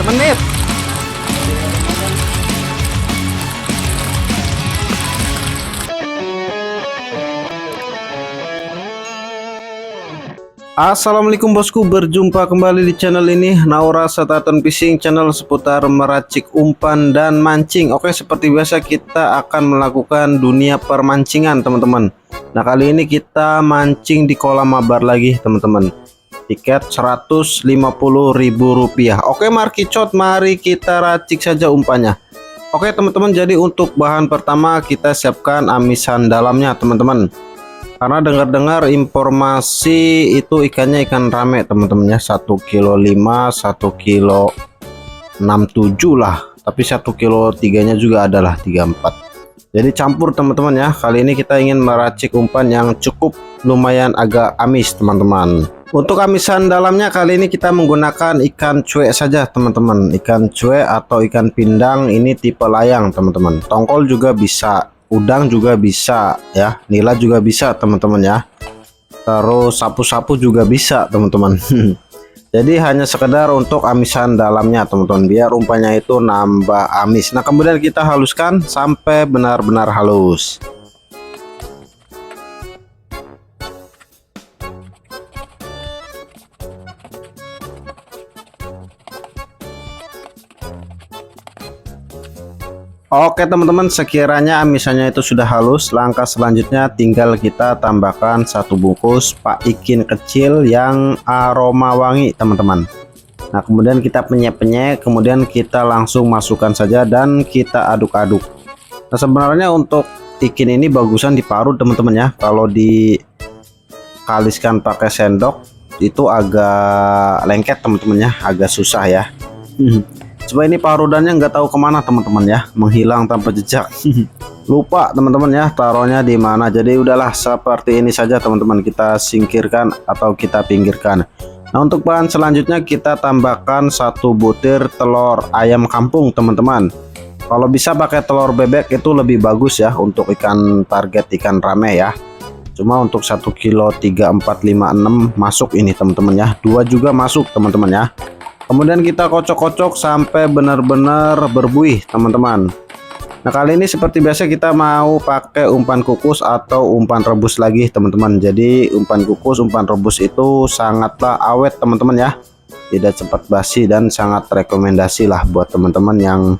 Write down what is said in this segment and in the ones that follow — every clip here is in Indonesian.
Semenit. Assalamualaikum bosku, berjumpa kembali di channel ini, Naura Sataton Fishing, channel seputar meracik umpan dan mancing. Oke, seperti biasa kita akan melakukan dunia permancingan teman-teman. Nah, kali ini kita mancing di kolam mabar lagi teman-teman. Tiket Rp150.000. Oke markicot, mari kita racik saja umpannya. Oke teman-teman, jadi untuk bahan pertama kita siapkan amisan dalamnya teman-teman. Karena dengar-dengar informasi itu ikannya ikan rame teman-teman ya, 1,5 kg, 1,67 kg lah, tapi 1,3 kg nya juga adalah 34. Jadi campur teman-teman ya. Kali ini kita ingin meracik umpan yang cukup lumayan agak amis teman-teman. Untuk amisan dalamnya kali ini kita menggunakan ikan cuek saja teman-teman. Ikan cuek atau ikan pindang, ini tipe layang teman-teman. Tongkol juga bisa, udang juga bisa ya, nila juga bisa teman-teman ya. Terus sapu-sapu juga bisa teman-teman. Jadi hanya sekedar untuk amisan dalamnya teman-teman, biar umpannya itu nambah amis. Nah kemudian kita haluskan sampai benar-benar halus. Oke teman-teman, sekiranya amisannya itu sudah halus, langkah selanjutnya tinggal kita tambahkan 1 bungkus Pak Ikin kecil yang aroma wangi teman-teman. Nah kemudian kita penyek-penyek, kemudian kita langsung masukkan saja dan kita aduk-aduk. Nah sebenarnya untuk ikin ini bagusan diparut teman-teman ya. Kalau dikaliskan pakai sendok itu agak lengket teman-teman ya, agak susah ya. Coba ini parudannya nggak tahu kemana teman-teman ya, menghilang tanpa jejak. Lupa teman-teman ya taruhnya di mana. Jadi udahlah seperti ini saja teman-teman, kita singkirkan atau kita pinggirkan. Nah untuk bahan selanjutnya kita tambahkan 1 butir telur ayam kampung teman-teman. Kalau bisa pakai telur bebek itu lebih bagus ya untuk ikan target ikan rame ya. Cuma untuk 1 kilo 3, 4, 5, 6 masuk ini teman-teman ya. 2 juga masuk teman-teman ya. Kemudian kita kocok-kocok sampai benar-benar berbuih teman-teman. Nah kali ini seperti biasa kita mau pakai umpan kukus atau umpan rebus lagi teman-teman. Jadi umpan kukus, umpan rebus itu sangatlah awet teman-teman ya, tidak cepat basi dan sangat rekomendasi lah buat teman-teman yang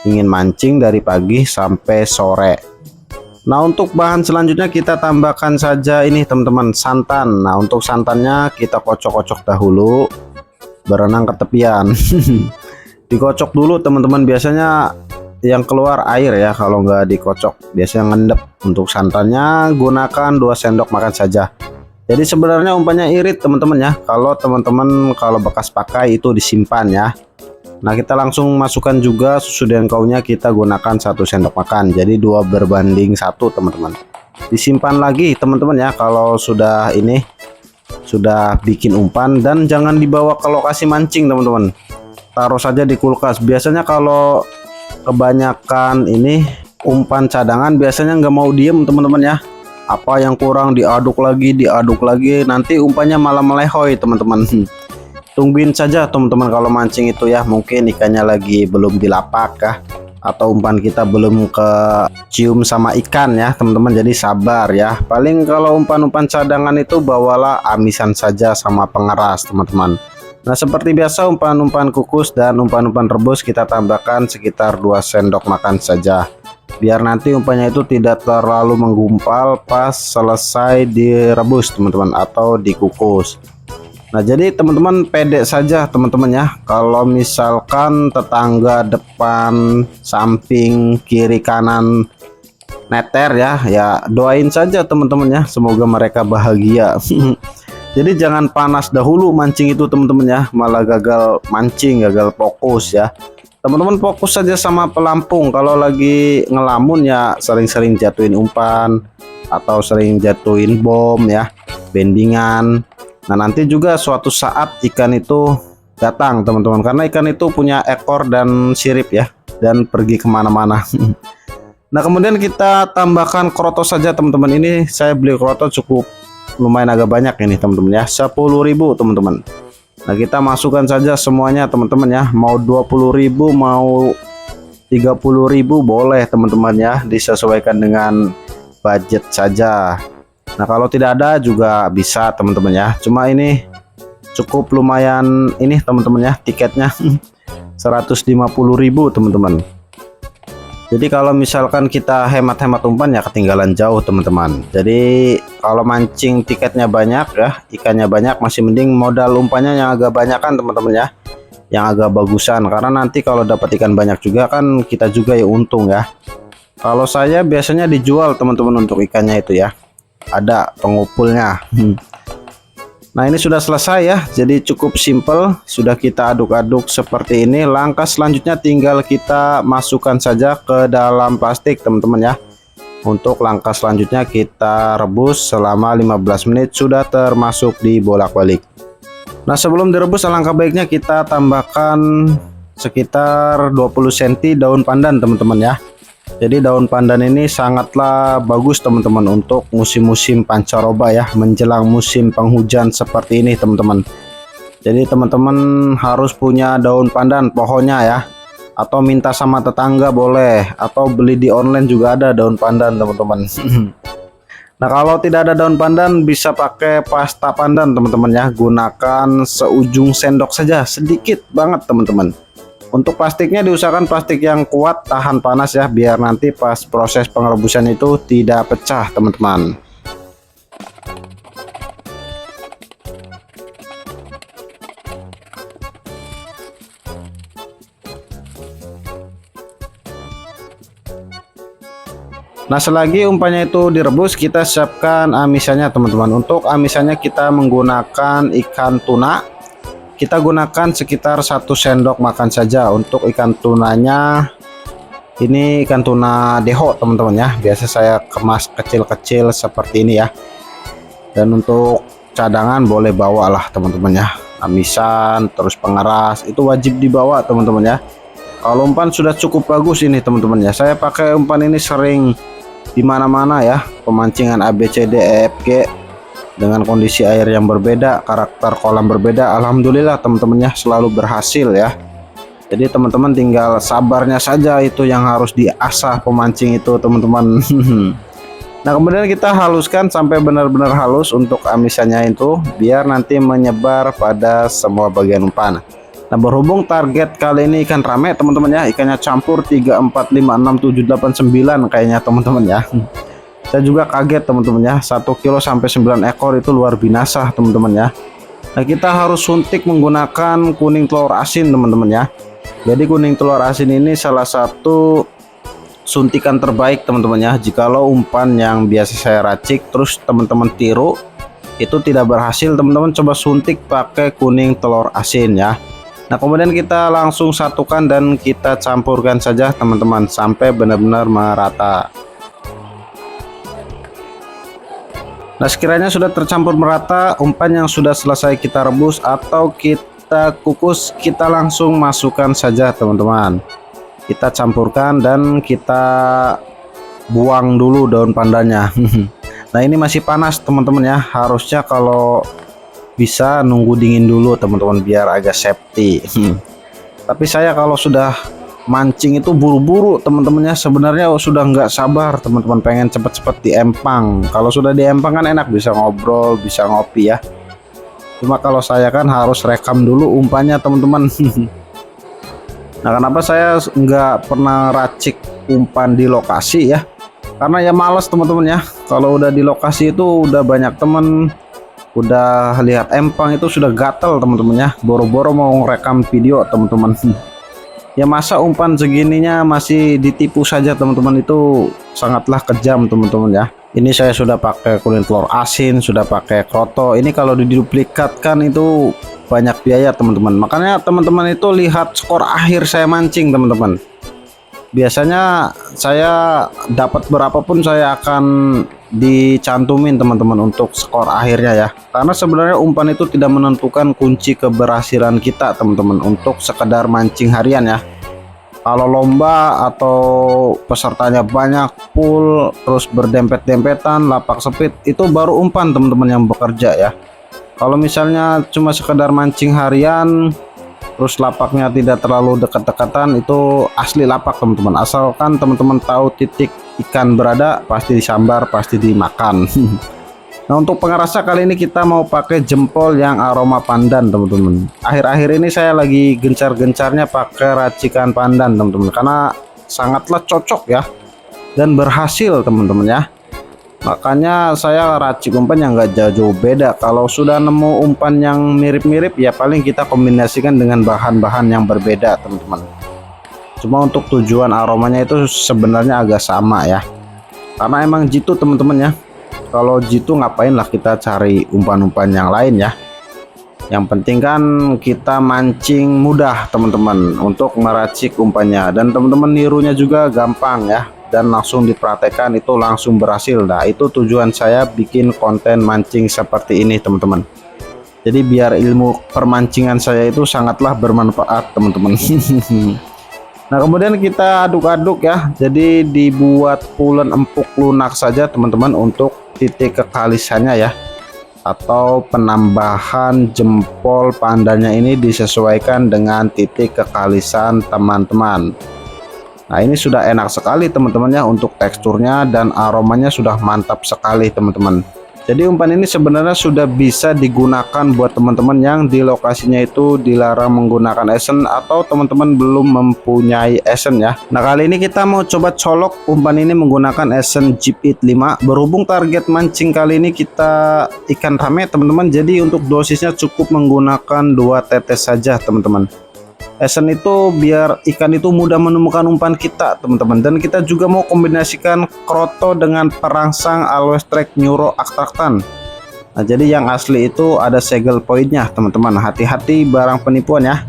ingin mancing dari pagi sampai sore. Nah untuk bahan selanjutnya kita tambahkan saja ini teman-teman, santan. Nah untuk santannya kita kocok-kocok dahulu, berenang ke tepian. Dikocok dulu teman-teman, biasanya yang keluar air ya kalau nggak dikocok, biasanya ngendep. Untuk santannya gunakan 2 sendok makan saja. Jadi sebenarnya umpannya irit teman-teman ya, kalau teman-teman kalau bekas pakai itu disimpan ya. Nah kita langsung masukkan juga susu dengkaunya, kita gunakan 1 sendok makan, jadi 2 berbanding 1 teman-teman. Disimpan lagi teman-teman ya kalau sudah ini sudah bikin umpan, dan jangan dibawa ke lokasi mancing teman-teman, taruh saja di kulkas. Biasanya kalau kebanyakan ini umpan cadangan biasanya nggak mau diem teman-teman ya, apa yang kurang diaduk lagi, nanti umpannya malah melehoy teman-teman. Tungguin saja teman-teman kalau mancing itu ya, mungkin ikannya lagi belum dilapak kah, atau umpan kita belum kecium sama ikan ya teman-teman. Jadi sabar ya, paling kalau umpan-umpan cadangan itu bawalah amisan saja sama pengeras teman-teman. Nah, seperti biasa umpan-umpan kukus dan umpan-umpan rebus kita tambahkan sekitar 2 sendok makan saja. Biar nanti umpannya itu tidak terlalu menggumpal pas selesai direbus teman-teman atau dikukus. Nah, jadi teman-teman pede saja teman-teman ya. Kalau misalkan tetangga depan, samping, kiri, kanan neter ya doain saja teman-teman ya. Semoga mereka bahagia. Jadi jangan panas dahulu mancing itu teman-teman ya, malah gagal mancing, gagal fokus ya. Teman-teman fokus saja sama pelampung. Kalau lagi ngelamun ya sering-sering jatuhin umpan atau sering jatuhin bom ya, bendingan. Nah, nanti juga suatu saat ikan itu datang teman-teman, karena ikan itu punya ekor dan sirip ya, dan pergi kemana-mana. Nah, kemudian kita tambahkan kroto saja teman-teman. Ini saya beli kroto cukup lumayan agak banyak ini teman-teman ya, 10.000 teman-teman. Nah, kita masukkan saja semuanya teman-teman ya, mau 20.000 mau 30.000 boleh teman-teman ya, disesuaikan dengan budget saja. Nah, kalau tidak ada juga bisa teman-teman ya, cuma ini cukup lumayan ini teman-teman ya, tiketnya 150.000 teman-teman. Jadi kalau misalkan kita hemat-hemat umpan ya ketinggalan jauh teman-teman. Jadi kalau mancing tiketnya banyak ya, ikannya banyak, masih mending modal umpannya yang agak banyakan teman-teman ya, yang agak bagusan, karena nanti kalau dapat ikan banyak juga kan kita juga ya untung ya. Kalau saya biasanya dijual teman-teman untuk ikannya itu ya, ada pengupulnya. Nah, ini sudah selesai ya, jadi cukup simple, sudah kita aduk-aduk seperti ini. Langkah selanjutnya tinggal kita masukkan saja ke dalam plastik teman-teman ya. Untuk langkah selanjutnya kita rebus selama 15 menit, sudah termasuk dibolak-balik. Nah, sebelum direbus alangkah baiknya kita tambahkan sekitar 20 cm daun pandan teman-teman ya. Jadi daun pandan ini sangatlah bagus teman-teman untuk musim-musim pancaroba ya, menjelang musim penghujan seperti ini teman-teman. Jadi teman-teman harus punya daun pandan pohonnya ya, atau minta sama tetangga boleh, atau beli di online juga ada daun pandan teman-teman. Nah, kalau tidak ada daun pandan bisa pakai pasta pandan teman-teman ya, gunakan seujung sendok saja, sedikit banget teman-teman. Untuk plastiknya diusahakan plastik yang kuat, tahan panas ya, biar nanti pas proses pengerebusan itu tidak pecah teman-teman. Nah, selagi umpannya itu direbus, kita siapkan amisannya teman-teman. Untuk amisannya kita menggunakan ikan tuna. Kita gunakan sekitar 1 sendok makan saja. Untuk ikan tunanya ini ikan tuna deho teman-teman ya, biasa saya kemas kecil-kecil seperti ini ya. Dan untuk cadangan boleh bawa lah teman-teman ya, amisan terus pengeras itu wajib dibawa teman-teman ya. Kalau umpan sudah cukup bagus ini teman-teman ya, saya pakai umpan ini sering di mana-mana ya, pemancingan ABCDEFG dengan kondisi air yang berbeda, karakter kolam berbeda. Alhamdulillah teman-teman ya, selalu berhasil ya. Jadi teman-teman tinggal sabarnya saja, itu yang harus diasah pemancing itu teman-teman. Nah, kemudian kita haluskan sampai benar-benar halus untuk amisannya itu, biar nanti menyebar pada semua bagian umpan. Nah, berhubung target kali ini ikan rame teman-teman ya, ikannya campur 3, 4, 5, 6, 7, 8, 9 kayaknya teman-teman ya. Saya juga kaget teman-teman ya, 1 kilo sampai 9 ekor itu luar binasa teman-teman ya. Nah, kita harus suntik menggunakan kuning telur asin teman-teman ya. Jadi kuning telur asin ini salah satu suntikan terbaik teman-teman ya. Jikalau umpan yang biasa saya racik terus teman-teman tiru itu tidak berhasil, teman-teman coba suntik pakai kuning telur asin ya. Nah, kemudian kita langsung satukan dan kita campurkan saja teman-teman sampai benar-benar merata. Nah, sekiranya sudah tercampur merata, umpan yang sudah selesai kita rebus atau kita kukus, kita langsung masukkan saja teman-teman. Kita campurkan dan kita buang dulu daun pandannya. Nah, ini masih panas teman-teman ya, harusnya kalau bisa nunggu dingin dulu teman-teman biar agak safety. Tapi saya kalau sudah mancing itu buru-buru teman-temannya, sebenarnya sudah nggak sabar teman-teman, pengen cepet-cepet di empang. Kalau sudah di empang kan enak, bisa ngobrol, bisa ngopi ya. Cuma kalau saya kan harus rekam dulu umpannya teman-teman. Nah, kenapa saya nggak pernah racik umpan di lokasi ya? Karena ya males teman-teman ya. Kalau udah di lokasi itu udah banyak temen, udah lihat empang itu sudah gatel teman-teman ya. Boro-boro mau rekam video teman-teman. Ya masa umpan segininya masih ditipu saja teman-teman, itu sangatlah kejam teman-teman ya. Ini saya sudah pakai kulit telur asin, sudah pakai kroto. Ini kalau diduplikatkan itu banyak biaya teman-teman. Makanya teman-teman itu lihat skor akhir saya mancing teman-teman. Biasanya saya dapat berapapun saya akan dicantumin teman-teman untuk skor akhirnya ya. Karena sebenarnya umpan itu tidak menentukan kunci keberhasilan kita teman-teman untuk sekedar mancing harian ya. Kalau lomba atau pesertanya banyak, full, terus berdempet-dempetan, lapak sepit, itu baru umpan teman-teman yang bekerja ya. Kalau misalnya cuma sekedar mancing harian, terus lapaknya tidak terlalu dekat-dekatan, itu asli lapak teman-teman. Asalkan teman-teman tahu titik ikan berada, pasti disambar, pasti dimakan. Nah, untuk pengerasa kali ini kita mau pakai jempol yang aroma pandan teman-teman. Akhir-akhir ini saya lagi gencar-gencarnya pakai racikan pandan teman-teman, karena sangatlah cocok ya dan berhasil teman-teman ya. Makanya saya racik umpan yang nggak jauh-jauh beda. Kalau sudah nemu umpan yang mirip-mirip ya paling kita kombinasikan dengan bahan-bahan yang berbeda teman-teman. Cuma untuk tujuan aromanya itu sebenarnya agak sama ya, karena emang jitu teman-teman ya. Kalau jitu ngapain lah kita cari umpan-umpan yang lain ya. Yang penting kan kita mancing mudah teman-teman untuk meracik umpannya, dan teman-teman nirunya juga gampang ya, dan langsung dipraktekkan itu langsung berhasil. Nah, itu tujuan saya bikin konten mancing seperti ini teman-teman. Jadi biar ilmu permancingan saya itu sangatlah bermanfaat teman-teman. Nah, kemudian kita aduk-aduk ya. Jadi dibuat pulen empuk lunak saja teman-teman untuk titik kekalisannya ya, atau penambahan jempol pandannya ini disesuaikan dengan titik kekalisan teman-teman. Nah, ini sudah enak sekali teman-teman ya, untuk teksturnya dan aromanya sudah mantap sekali teman-teman. Jadi umpan ini sebenarnya sudah bisa digunakan buat teman-teman yang di lokasinya itu dilarang menggunakan esen, atau teman-teman belum mempunyai esen ya. Nah, kali ini kita mau coba colok umpan ini menggunakan esen Jeep It 5. Berhubung target mancing kali ini kita ikan rame teman-teman, jadi untuk dosisnya cukup menggunakan 2 tetes saja teman-teman. Esen itu biar ikan itu mudah menemukan umpan kita teman-teman, dan kita juga mau kombinasikan kroto dengan perangsang Always Track Neuro Attractant. Nah, jadi yang asli itu ada segel poinnya teman-teman, hati-hati barang penipuan ya.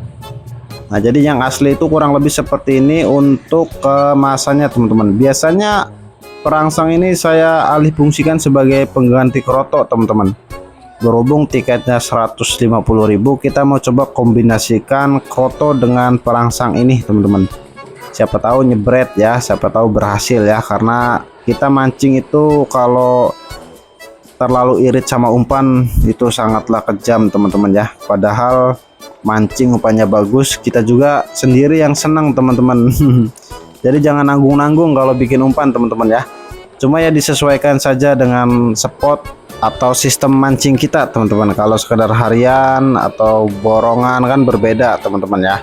Nah, jadi yang asli itu kurang lebih seperti ini untuk kemasannya teman-teman. Biasanya perangsang ini saya alih fungsikan sebagai pengganti kroto teman-teman. Berhubung tiketnya 150.000, kita mau coba kombinasikan kroto dengan perangsang ini teman-teman. Siapa tahu nyebret ya, siapa tahu berhasil ya, karena kita mancing itu kalau terlalu irit sama umpan itu sangatlah kejam teman-teman ya. Padahal mancing umpannya bagus, kita juga sendiri yang senang teman-teman. Jadi jangan nanggung-nanggung kalau bikin umpan teman-teman ya. Cuma ya disesuaikan saja dengan spot atau sistem mancing kita teman-teman. Kalau sekedar harian atau borongan kan berbeda teman-teman ya.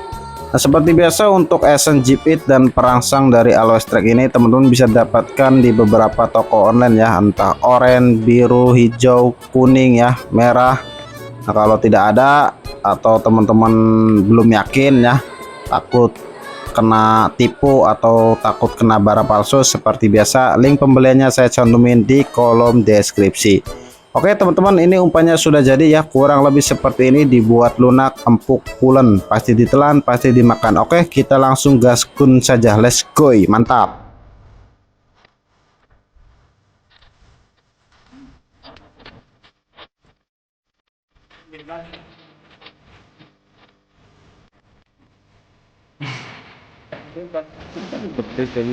Nah, seperti biasa untuk esen Jeep It dan perangsang dari Always Track ini teman-teman bisa dapatkan di beberapa toko online ya, entah oranye, biru, hijau, kuning ya, merah. Nah, kalau tidak ada atau teman-teman belum yakin ya, takut kena tipu atau takut kena barang palsu, seperti biasa link pembeliannya saya cantumin di kolom deskripsi. Oke teman-teman, ini umpannya sudah jadi ya, kurang lebih seperti ini, dibuat lunak, empuk, pulen, pasti ditelan, pasti dimakan. Oke, kita langsung gaskun saja, let's go, mantap.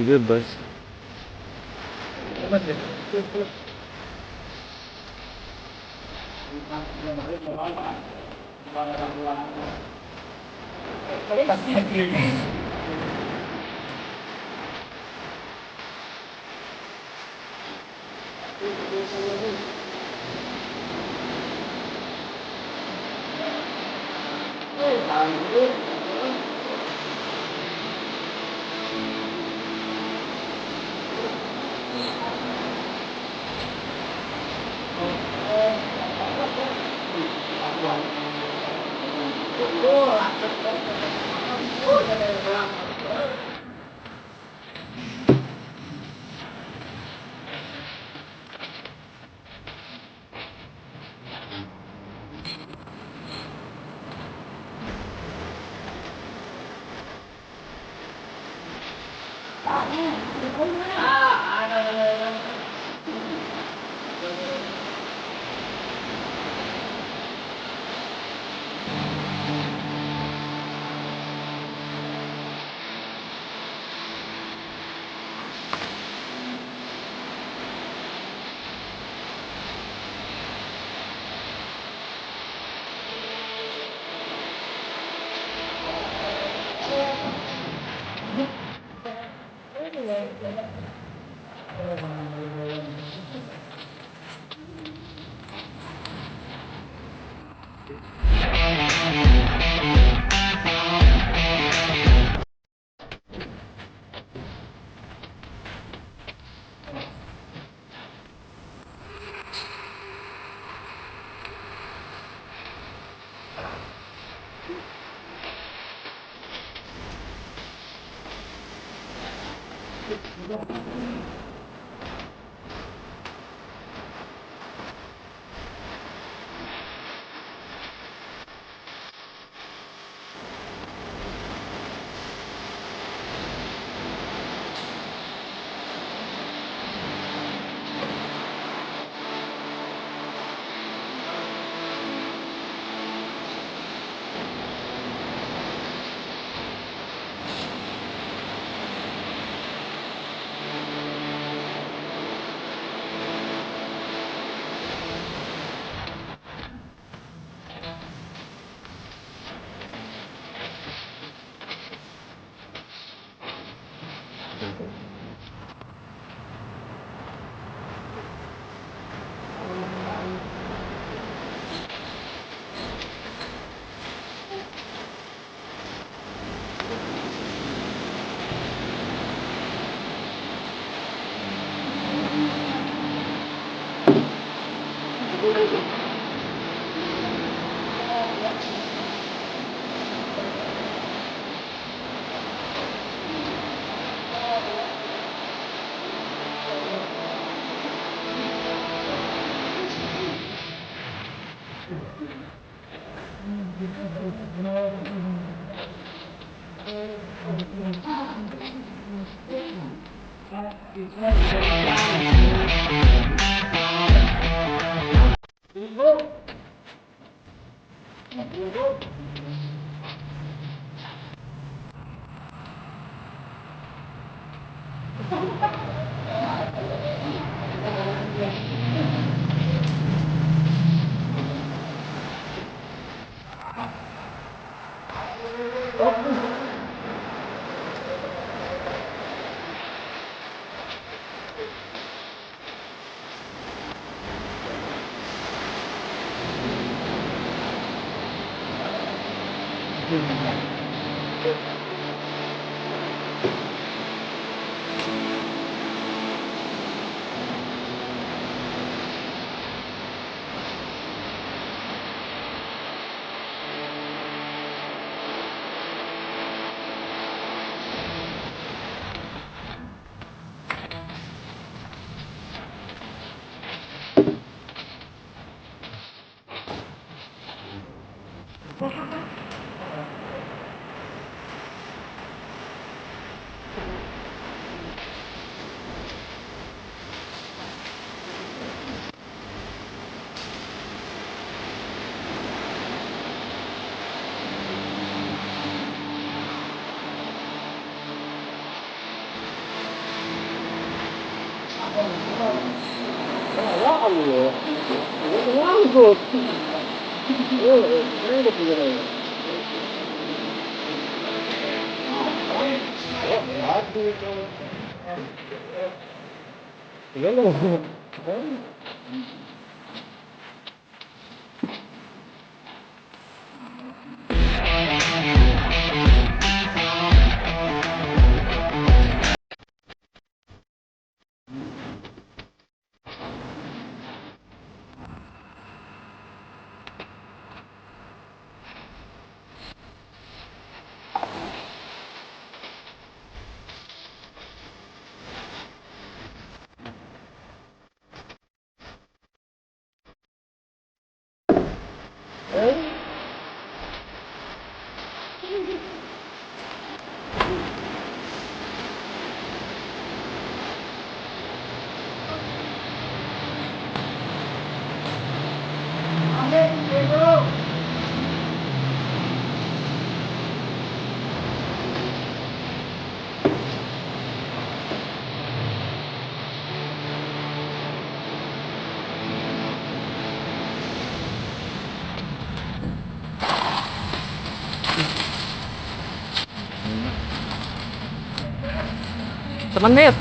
Bebas. semenit.